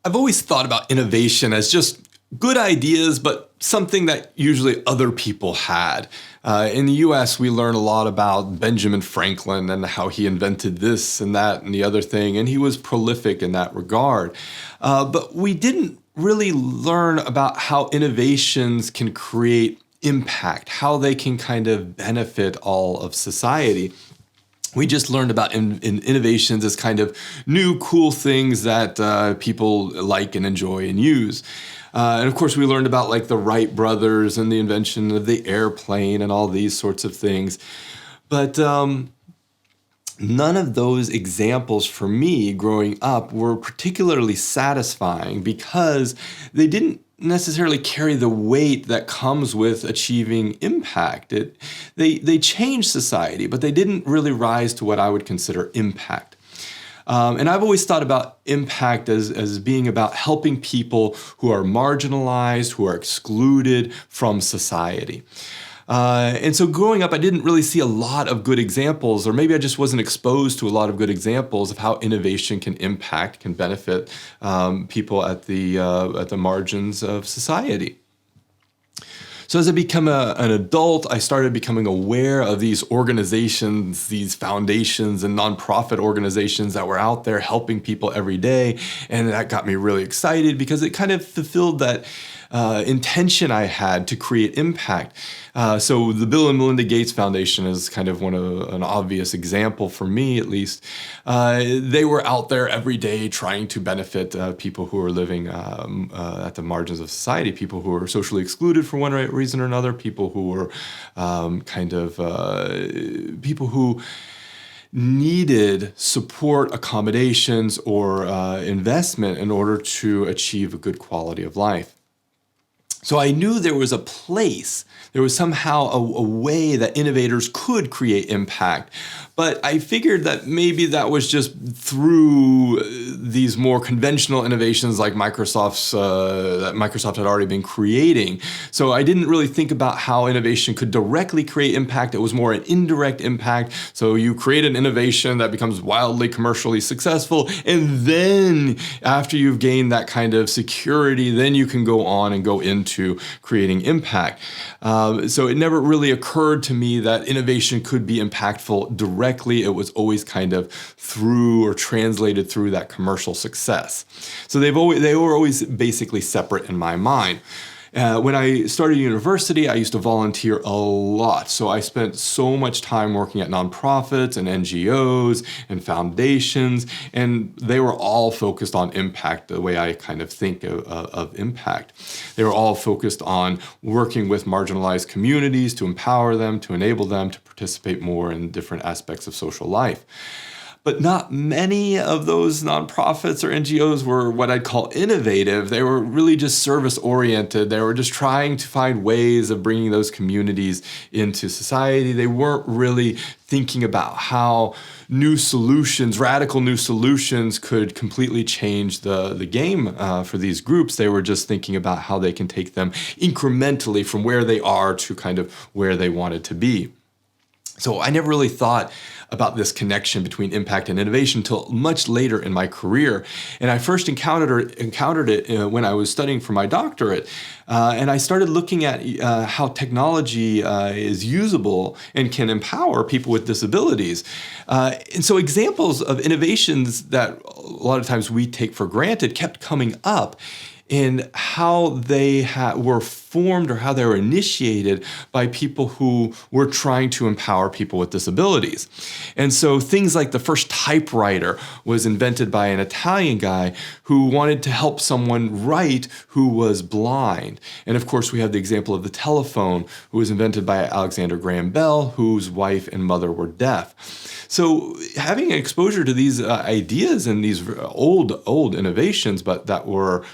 I've always thought about innovation as just good ideas, but something that usually other people had. In the US, we learn a lot about Benjamin Franklin and how he invented this and that and the other thing, and he was prolific in that regard. But we didn't really learn about how innovations can create impact, how they can kind of benefit all of society. We just learned about innovations as kind of new, cool things that people like and enjoy and use. And of course, we learned about like the Wright brothers and the invention of the airplane and all these sorts of things. But none of those examples for me growing up were particularly satisfying because they didn't necessarily carry the weight that comes with achieving impact. They changed society, but they didn't really rise to what I would consider impact. And I've always thought about impact as being about helping people who are marginalized, who are excluded from society. And so growing up, I didn't really see a lot of good examples, or maybe I just wasn't exposed to a lot of good examples of how innovation can impact, can benefit people at the margins of society. So as I become an adult, I started becoming aware of these organizations, these foundations and nonprofit organizations that were out there helping people every day. And that got me really excited because it kind of fulfilled that intention I had to create impact. So the Bill and Melinda Gates Foundation is kind of an obvious example for me, at least. They were out there every day trying to benefit people who are living at the margins of society, people who are socially excluded for one reason or another, people who were people who needed support, accommodations, or investment in order to achieve a good quality of life. So I knew there was a place, there was somehow a way that innovators could create impact. But I figured that maybe that was just through these more conventional innovations like that Microsoft had already been creating. So I didn't really think about how innovation could directly create impact. It was more an indirect impact. So you create an innovation that becomes wildly commercially successful. And then after you've gained that kind of security, then you can go on and go into creating impact. So it never really occurred to me that innovation could be impactful directly. It was always kind of through or translated through that commercial success. So they were always basically separate in my mind. When I started university, I used to volunteer a lot. So I spent so much time working at nonprofits and NGOs and foundations, and they were all focused on impact, the way I kind of think of impact. They were all focused on working with marginalized communities to empower them, to enable them to participate more in different aspects of social life. But not many of those nonprofits or NGOs were what I'd call innovative. They were really just service-oriented. They were just trying to find ways of bringing those communities into society. They weren't really thinking about how radical new solutions could completely change the game for these groups. They were just thinking about how they can take them incrementally from where they are to kind of where they wanted to be. So I never really thought about this connection between impact and innovation until much later in my career. And I first encountered it when I was studying for my doctorate. And I started looking at how technology is usable and can empower people with disabilities. And so examples of innovations that a lot of times we take for granted kept coming up in how they were formed or how they were initiated by people who were trying to empower people with disabilities. And so things like the first typewriter was invented by an Italian guy who wanted to help someone write who was blind. And of course, we have the example of the telephone, who was invented by Alexander Graham Bell, whose wife and mother were deaf. So having exposure to these ideas and these old innovations, but that were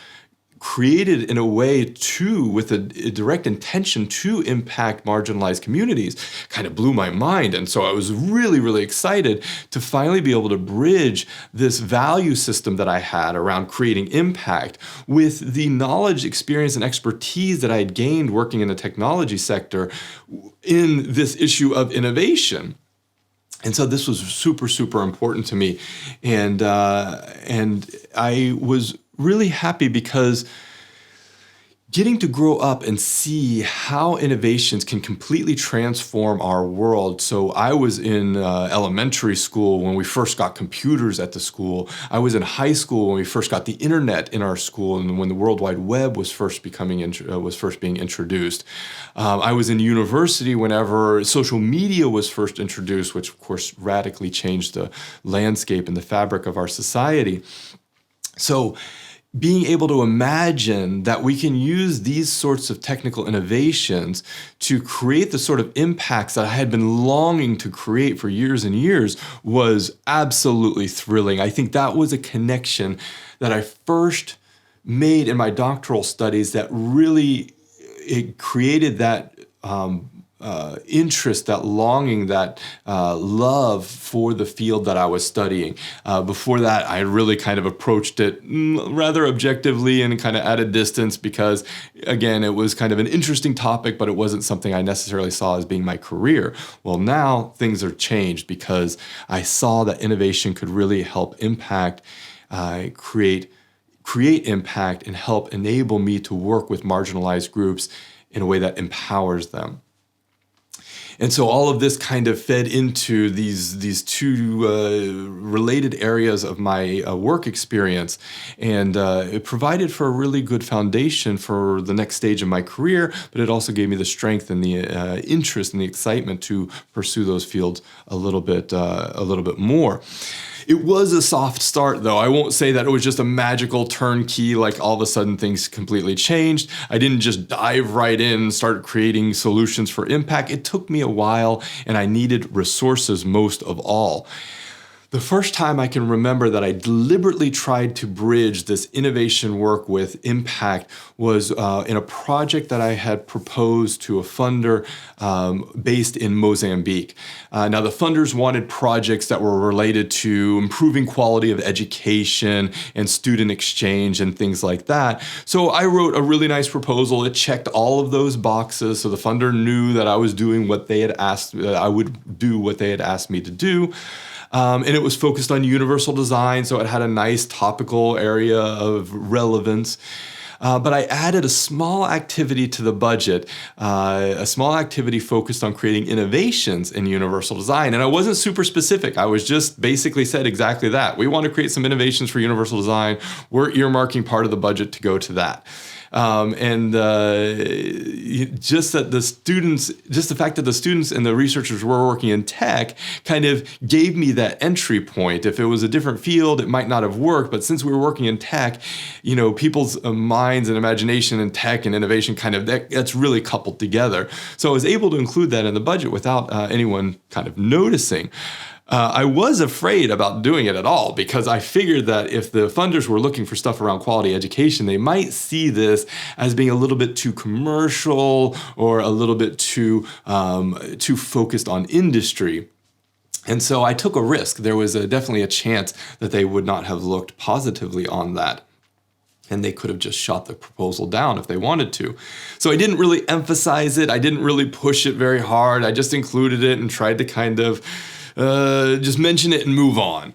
created in a way with a direct intention to impact marginalized communities kind of blew my mind. And so I was really, really excited to finally be able to bridge this value system that I had around creating impact with the knowledge, experience, and expertise that I had gained working in the technology sector in this issue of innovation. And so this was super, super important to me. And I was really happy because getting to grow up and see how innovations can completely transform our world. So I was in elementary school when we first got computers at the school. I was in high school when we first got the internet in our school, and when the World Wide Web was first being introduced. I was in university whenever social media was first introduced, which of course radically changed the landscape and the fabric of our society. So being able to imagine that we can use these sorts of technical innovations to create the sort of impacts that I had been longing to create for years and years was absolutely thrilling. I think that was a connection that I first made in my doctoral studies that really it created that interest, that longing, that love for the field that I was studying. Before that, I really kind of approached it rather objectively and kind of at a distance because, again, it was kind of an interesting topic, but it wasn't something I necessarily saw as being my career. Well, now things are changed because I saw that innovation could really help impact, create impact, and help enable me to work with marginalized groups in a way that empowers them. And so all of this kind of fed into these two related areas of my work experience, and it provided for a really good foundation for the next stage of my career, but it also gave me the strength and the interest and the excitement to pursue those fields a little bit more. It was a soft start, though. I won't say that it was just a magical turnkey, like all of a sudden things completely changed. I didn't just dive right in and start creating solutions for impact. It took me a while, and I needed resources most of all. The first time I can remember that I deliberately tried to bridge this innovation work with impact was in a project that I had proposed to a funder based in Mozambique. Now, the funders wanted projects that were related to improving quality of education and student exchange and things like that. So I wrote a really nice proposal. It checked all of those boxes. So the funder knew that I was doing what they had asked, I would do what they had asked me to do. And it was focused on universal design, so it had a nice topical area of relevance. But I added a small activity to the budget, a small activity focused on creating innovations in universal design. And I wasn't super specific. I was just basically said exactly that. We want to create some innovations for universal design. We're earmarking part of the budget to go to that. Just the fact that the students and the researchers were working in tech kind of gave me that entry point. If it was a different field, it might not have worked, but since we were working in tech, people's minds and imagination and tech and innovation that's really coupled together. So I was able to include that in the budget without anyone kind of noticing. I was afraid about doing it at all because I figured that if the funders were looking for stuff around quality education, they might see this as being a little bit too commercial or a little bit too focused on industry. And so I took a risk. There was definitely a chance that they would not have looked positively on that. And they could have just shot the proposal down if they wanted to. So I didn't really emphasize it. I didn't really push it very hard. I just included it and tried to kind of just mention it and move on.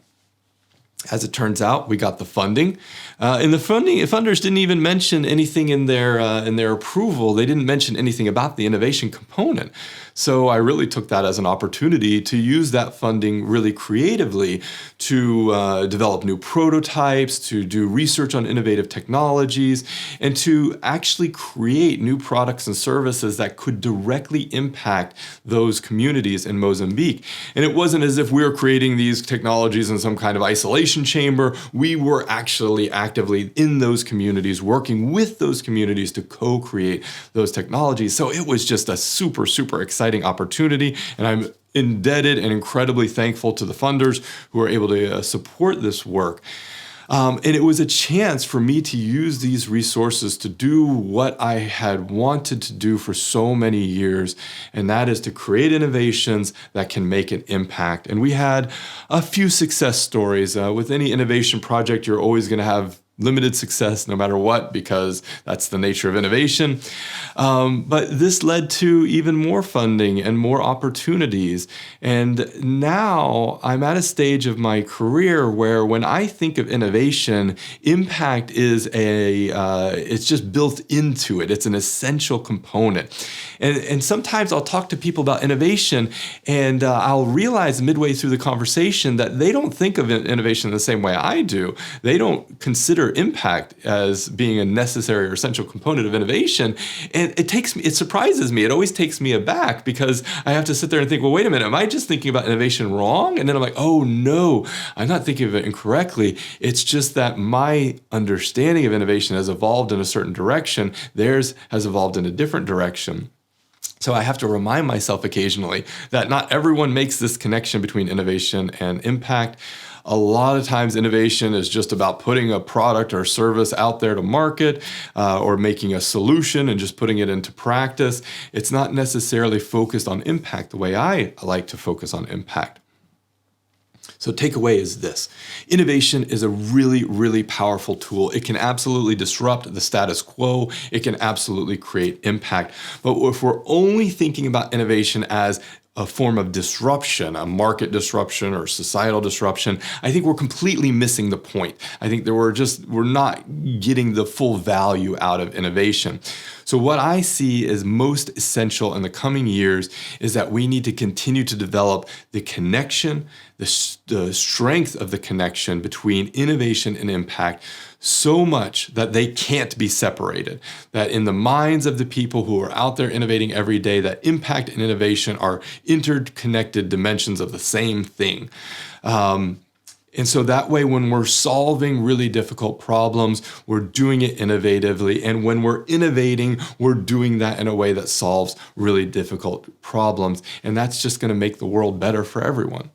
As it turns out, we got the funding. And the funders didn't even mention anything in their approval. They didn't mention anything about the innovation component. So I really took that as an opportunity to use that funding really creatively to develop new prototypes, to do research on innovative technologies, and to actually create new products and services that could directly impact those communities in Mozambique. And it wasn't as if we were creating these technologies in some kind of isolation chamber. We were actually actively in those communities, working with those communities to co-create those technologies. So it was just a super, super exciting opportunity, and I'm indebted and incredibly thankful to the funders who were able to support this work. And it was a chance for me to use these resources to do what I had wanted to do for so many years, and that is to create innovations that can make an impact. And we had a few success stories. With any innovation project, you're always going to have limited success no matter what, because that's the nature of innovation. But this led to even more funding and more opportunities. And now I'm at a stage of my career where when I think of innovation, impact is it's just built into it. It's an essential component. And sometimes I'll talk to people about innovation, and I'll realize midway through the conversation that they don't think of innovation the same way I do. They don't consider impact as being a necessary or essential component of innovation. And it surprises me. It always takes me aback, because I have to sit there and think, well, wait a minute, am I just thinking about innovation wrong? And then I'm like, oh no, I'm not thinking of it incorrectly. It's just that my understanding of innovation has evolved in a certain direction. Theirs has evolved in a different direction. So I have to remind myself occasionally that not everyone makes this connection between innovation and impact. A lot of times innovation is just about putting a product or service out there to market, or making a solution and just putting it into practice. It's not necessarily focused on impact the way I like to focus on impact. So takeaway is this: innovation is a really, really powerful tool. It can absolutely disrupt the status quo. It can absolutely create impact. But if we're only thinking about innovation as a form of disruption, a market disruption or societal disruption, I think we're completely missing the point. I think that we're not getting the full value out of innovation. So what I see as most essential in the coming years is that we need to continue to develop the connection, the strength of the connection between innovation and impact, so much that they can't be separated. That in the minds of the people who are out there innovating every day, that impact and innovation are interconnected dimensions of the same thing. And so that way, when we're solving really difficult problems, we're doing it innovatively. And when we're innovating, we're doing that in a way that solves really difficult problems. And that's just going to make the world better for everyone.